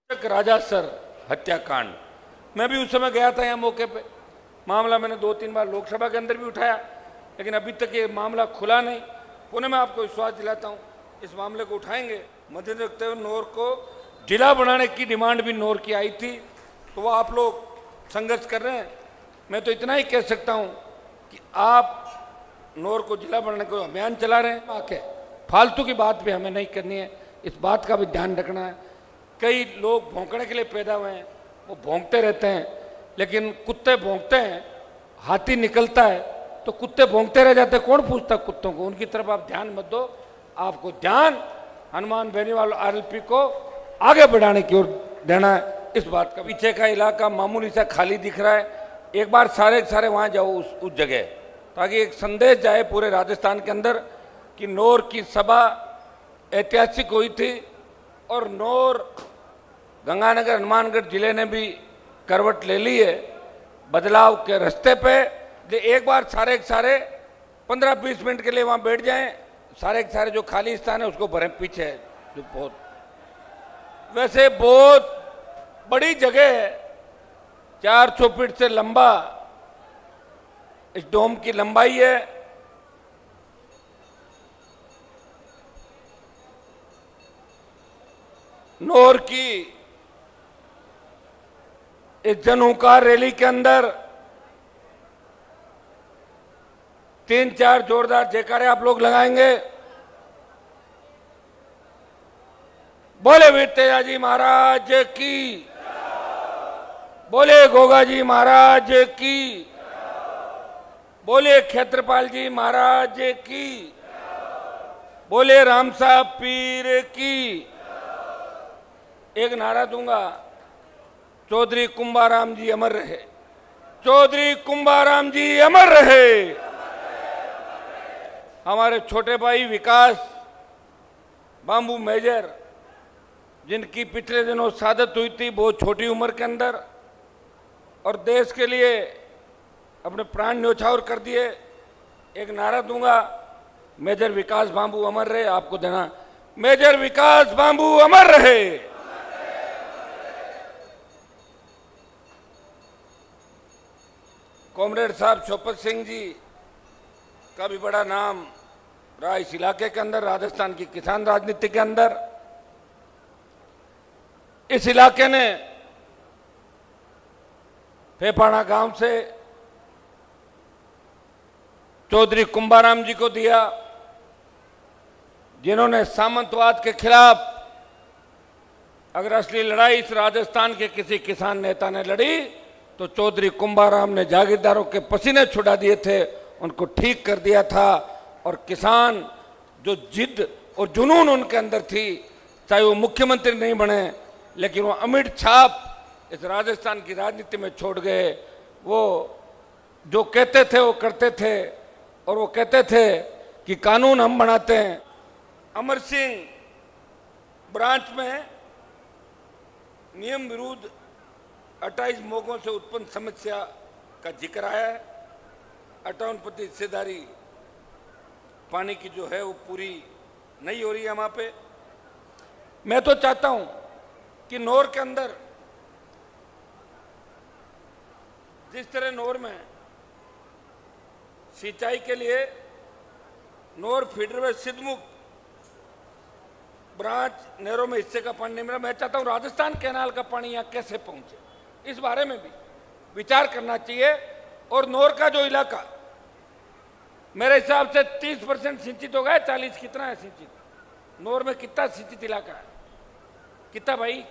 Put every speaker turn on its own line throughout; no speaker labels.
राजा sir हत्याकांड, मैं भी उस समय गया था यहाँ मौके पे। मामला मैंने 2-3 बार लोकसभा के अंदर भी उठाया, लेकिन अभी तक ये मामला खुला नहीं। पुनः मैं आपको विश्वास दिलाता हूँ इस मामले को उठाएंगे। मध्य रखते हुए नौर को जिला बनाने की डिमांड भी नौर की आई थी, तो वो आप लोग संघर्ष कर रहे हैं। मैं तो इतना ही कह सकता हूँ कि आप नौर को जिला बनाने को अभियान चला रहे हैं। आके फालतू की बात भी हमें नहीं करनी है, इस बात का भी ध्यान रखना है। कई लोग भौंकने के लिए पैदा हुए हैं, वो भौंकते रहते हैं, लेकिन कुत्ते भौंकते हैं, हाथी निकलता है तो कुत्ते भौंकते रह जाते हैं। कौन पूछता कुत्तों को? उनकी तरफ आप ध्यान मत दो। आपको ध्यान हनुमान बेनीवाल आरएलपी को आगे बढ़ाने की ओर देना है। इस बात का पीछे का इलाका मामूली सा खाली दिख रहा है, एक बार सारे वहां जाओ उस जगह, ताकि एक संदेश जाए पूरे राजस्थान के अंदर कि नौर की सभा ऐतिहासिक हुई थी और नौर गंगानगर हनुमानगढ़ जिले ने भी करवट ले ली है बदलाव के रास्ते पे। एक बार सारे 15-20 मिनट के लिए वहां बैठ जाएं, सारे जो खाली स्थान है उसको भरें। पीछे है जो वैसे बहुत बड़ी जगह है, 400 फीट से लंबा इस डोम की लंबाई है। नौर की इस जन हुंकार रैली के अंदर 3-4 जोरदार जयकारे आप लोग लगाएंगे। बोले वीर तेजाजी महाराज की, बोले गोगा जी महाराज की, बोले क्षेत्रपाल जी महाराज की, बोले राम साहब पीर की। एक नारा दूंगा, चौधरी कुंभाराम जी अमर रहे, चौधरी कुंभाराम जी अमर रहे। हमारे छोटे भाई विकास बांबू मेजर, जिनकी पिछले दिनों शहादत हुई थी बहुत छोटी उम्र के अंदर, और देश के लिए अपने प्राण न्यौछावर कर दिए। एक नारा दूंगा, मेजर विकास बांबू अमर रहे। आपको देना, मेजर विकास बांबू अमर रहे। कॉमरेड साहब शोपत सिंह जी का भी बड़ा नाम रहा इस इलाके के अंदर, राजस्थान की किसान राजनीति के अंदर। इस इलाके ने फेफाना गांव से चौधरी कुंभाराम जी को दिया, जिन्होंने सामंतवाद के खिलाफ अगर असली लड़ाई इस राजस्थान के किसी किसान नेता ने लड़ी तो चौधरी कुंभाराम ने जागीरदारों के पसीने छुड़ा दिए थे, उनको ठीक कर दिया था। और किसान जो जिद और जुनून उनके अंदर थी, चाहे वो मुख्यमंत्री नहीं बने, लेकिन वो अमिट छाप इस राजस्थान की राजनीति में छोड़ गए। वो जो कहते थे वो करते थे, और वो कहते थे कि कानून हम बनाते हैं। अमर सिंह ब्रांच में नियम विरुद्ध 28 मोगों से उत्पन्न समस्या का जिक्र आया है। 58% हिस्सेदारी पानी की जो है वो पूरी नहीं हो रही है वहां पे। मैं तो चाहता हूं कि नौर के अंदर जिस तरह नौर में सिंचाई के लिए नौर फीडर व सिद्धमुख ब्रांच नहरों में हिस्से का पानी नहीं मिला, मैं चाहता हूं राजस्थान कैनाल का पानी यहां कैसे पहुंचे, इस बारे में भी विचार करना चाहिए। और नौर का जो इलाका मेरे हिसाब से 30% सिंचित हो गया, 40 कितना है सिंचित? नौर में कितना सिंचित इलाका है? कितना भाई?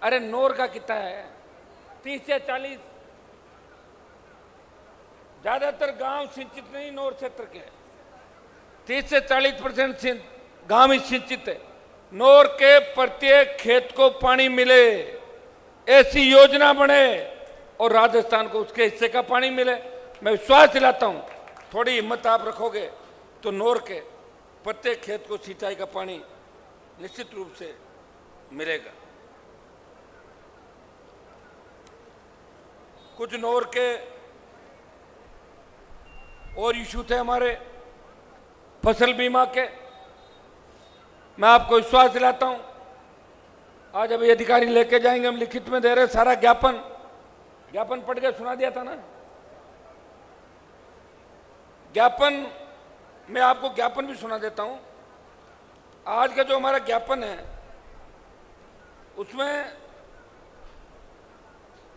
अरे नौर का कितना है? 30 से 40। ज्यादातर गांव सिंचित नहीं नौर क्षेत्र के, 30 से 40% गांव ही सिंचित है। नौर के प्रत्येक खेत को पानी मिले, ऐसी योजना बने और राजस्थान को उसके हिस्से का पानी मिले। मैं विश्वास दिलाता हूं, थोड़ी हिम्मत आप रखोगे तो नौर के प्रत्येक खेत को सिंचाई का पानी निश्चित रूप से मिलेगा। कुछ नौर के और इशू थे हमारे फसल बीमा के। मैं आपको विश्वास दिलाता हूं आज अभी अधिकारी लेके जाएंगे, हम लिखित में दे रहे सारा ज्ञापन पढ़ के सुना दिया था ना। ज्ञापन मैं आपको ज्ञापन भी सुना देता हूं। आज का जो हमारा ज्ञापन है उसमें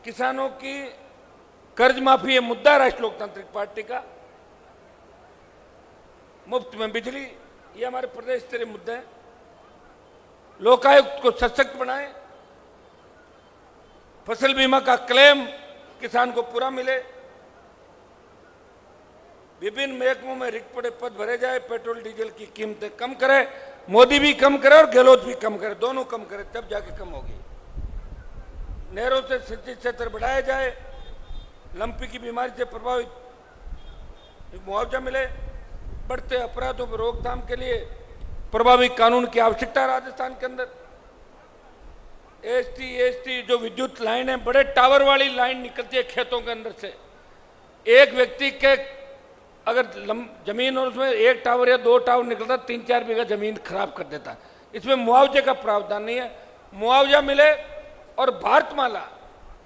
किसानों की कर्ज माफी, ये मुद्दा राष्ट्रीय लोकतांत्रिक पार्टी का, मुफ्त में बिजली, ये हमारे प्रदेश स्तरीय मुद्दे हैं। लोकायुक्त को सशक्त बनाएं, फसल बीमा का क्लेम किसान को पूरा मिले, विभिन्न महकमों में रिक्त पड़े पद भरे जाए, पेट्रोल डीजल की कीमतें कम करे, मोदी भी कम करे और गहलोत भी कम करे, दोनों कम करे तब जाके कम होगी। नहरों से सिंचित क्षेत्र बढ़ाया जाए, लंपी की बीमारी से प्रभावित मुआवजा मिले, बढ़ते अपराधों पर रोकथाम के लिए प्रभावी कानून की आवश्यकता है। राजस्थान के अंदर एसटी जो विद्युत लाइन है, बड़े टावर वाली लाइन निकलती है खेतों के अंदर से, एक व्यक्ति के अगर जमीन और उसमें एक टावर या दो टावर निकलता, 3-4 बीघा जमीन खराब कर देता। इसमें मुआवजे का प्रावधान नहीं है, मुआवजा मिले। और भारतमाला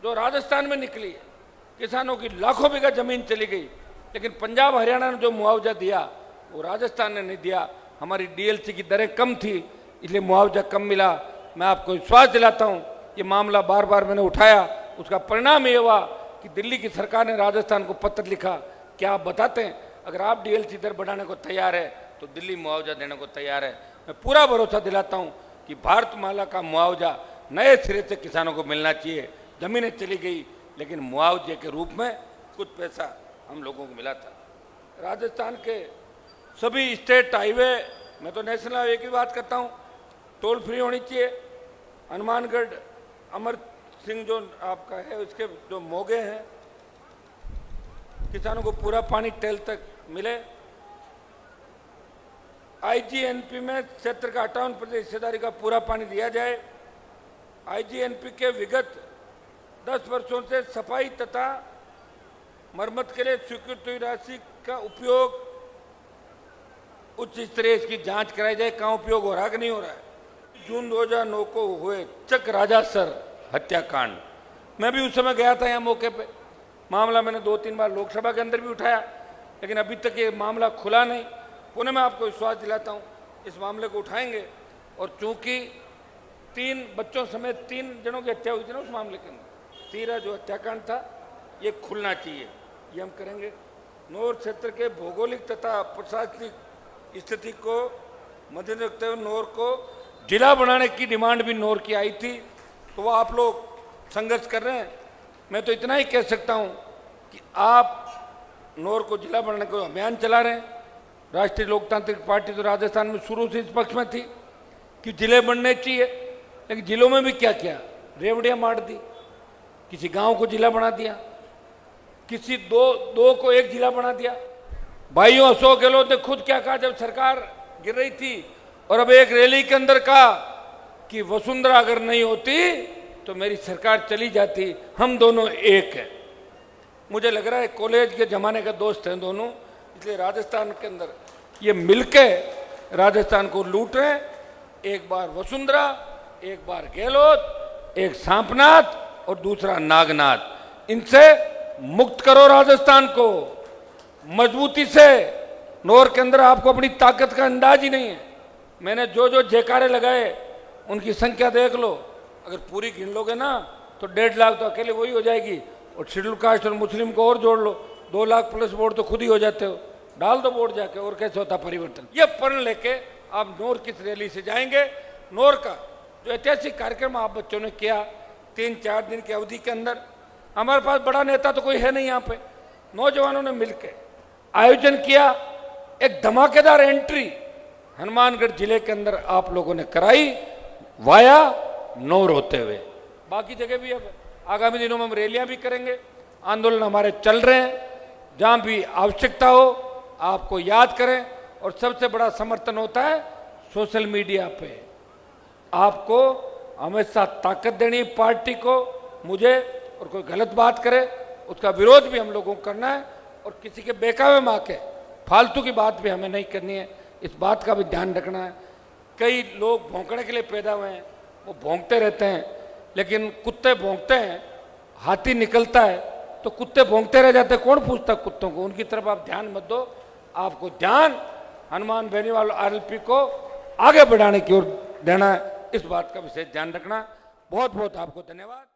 जो राजस्थान में निकली है, किसानों की लाखों बीघा जमीन चली गई, लेकिन पंजाब हरियाणा ने जो मुआवजा दिया वो राजस्थान ने नहीं दिया। हमारी डीएलसी की दरें कम थी, इसलिए मुआवजा कम मिला। मैं आपको विश्वास दिलाता हूं, ये मामला बार बार मैंने उठाया, उसका परिणाम ये हुआ कि दिल्ली की सरकार ने राजस्थान को पत्र लिखा। क्या आप बताते हैं, अगर आप डीएलसी दर बढ़ाने को तैयार है तो दिल्ली मुआवजा देने को तैयार है। मैं पूरा भरोसा दिलाता हूं कि भारतमाला का मुआवजा नए सिरे से किसानों को मिलना चाहिए। जमीनें चली गई, लेकिन मुआवजे के रूप में कुछ पैसा हम लोगों को मिला था। राजस्थान के सभी स्टेट हाईवे, मैं तो नेशनल हाईवे की बात करता हूँ, टोल फ्री होनी चाहिए। हनुमानगढ़ अमर सिंह जो आपका है, उसके जो मोगे हैं, किसानों को पूरा पानी टेल तक मिले। आईजीएनपी में क्षेत्र का 58% हिस्सेदारी का पूरा पानी दिया जाए। आईजीएनपी के विगत 10 वर्षों से सफाई तथा मरम्मत के लिए स्वीकृत हुई राशि का उपयोग उच्च स्तरीय इसकी जांच कराई जाए, कहाँ उपयोग हो रहा है कि नहीं हो रहा है। जून 2009 को हुए चक राजासर हत्याकांड, मैं भी उस समय गया था यहाँ मौके पे। मामला मैंने 2-3 बार लोकसभा के अंदर भी उठाया, लेकिन अभी तक ये मामला खुला नहीं। पुनः मैं आपको विश्वास दिलाता हूँ इस मामले को उठाएंगे। और चूंकि 3 बच्चों समेत 3 जनों की हत्या हुई थी ना उस मामले के अंदर, 13 जो हत्याकांड था, ये खुलना चाहिए, ये हम करेंगे। नौर क्षेत्र के भौगोलिक तथा प्रशासनिक स्थिति को मद्देनजर रखते हुए नौर को जिला बनाने की डिमांड भी नौर की आई थी, तो वो आप लोग संघर्ष कर रहे हैं। मैं तो इतना ही कह सकता हूं कि आप नौर को जिला बनाने का अभियान चला रहे हैं। राष्ट्रीय लोकतांत्रिक पार्टी तो राजस्थान में शुरू से इस पक्ष में थी कि जिले बनने चाहिए, लेकिन जिलों में भी क्या किया, रेवड़ियां मार दी, किसी गांव को जिला बना दिया, किसी दो को एक जिला बना दिया। भाइयों, अशोक गहलोत ने खुद क्या कहा जब सरकार गिर रही थी, और अब एक रैली के अंदर कहा कि वसुंधरा अगर नहीं होती तो मेरी सरकार चली जाती, हम दोनों एक हैं। मुझे लग रहा है कॉलेज के जमाने का दोस्त हैं दोनों, इसलिए राजस्थान के अंदर ये मिलके राजस्थान को लूट रहे हैं। एक बार वसुंधरा, एक बार गहलोत, एक सांपनाथ और दूसरा नागनाथ। इनसे मुक्त करो राजस्थान को मजबूती से। नौर के अंदर आपको अपनी ताकत का अंदाज ही नहीं है। मैंने जो जयकारे लगाए उनकी संख्या देख लो, अगर पूरी गिन लोगे ना तो 1.5 लाख तो अकेले वही हो जाएगी, और शेड्यूल कास्ट और मुस्लिम को और जोड़ लो, 2 लाख प्लस वोट तो खुद ही हो जाते हो। डाल दो वोट जाके, और कैसे होता परिवर्तन। ये प्रण लेके आप नौर किस रैली से जाएंगे। नौर का जो ऐतिहासिक कार्यक्रम आप बच्चों ने किया 3-4 दिन की अवधि के अंदर, हमारे पास बड़ा नेता तो कोई है नहीं यहाँ पे, नौजवानों ने मिलकर आयोजन किया। एक धमाकेदार एंट्री हनुमानगढ़ जिले के अंदर आप लोगों ने कराई, वाया नौर होते हुए। बाकी जगह भी अब आगामी दिनों में हम रैलियां भी करेंगे, आंदोलन हमारे चल रहे हैं। जहां भी आवश्यकता हो आपको याद करें, और सबसे बड़ा समर्थन होता है सोशल मीडिया पे। आपको हमेशा ताकत देनी पार्टी को, मुझे, और कोई गलत बात करे उसका विरोध भी हम लोगों को करना है, और किसी के बेकावे में आके फालतू की बात भी हमें नहीं करनी है। इस बात का भी ध्यान रखना है। कई लोग भौंकने के लिए पैदा हुए हैं, वो भौंकते रहते हैं, लेकिन कुत्ते भौंकते हैं, हाथी निकलता है तो कुत्ते भौंकते रह जाते हैं, कौन पूछता कुत्तों को? उनकी तरफ आप ध्यान मत दो, आपको ध्यान हनुमान बेनीवाल आरएलपी को आगे बढ़ाने की ओर देना है। इस बात का विशेष ध्यान रखना। बहुत बहुत आपको धन्यवाद।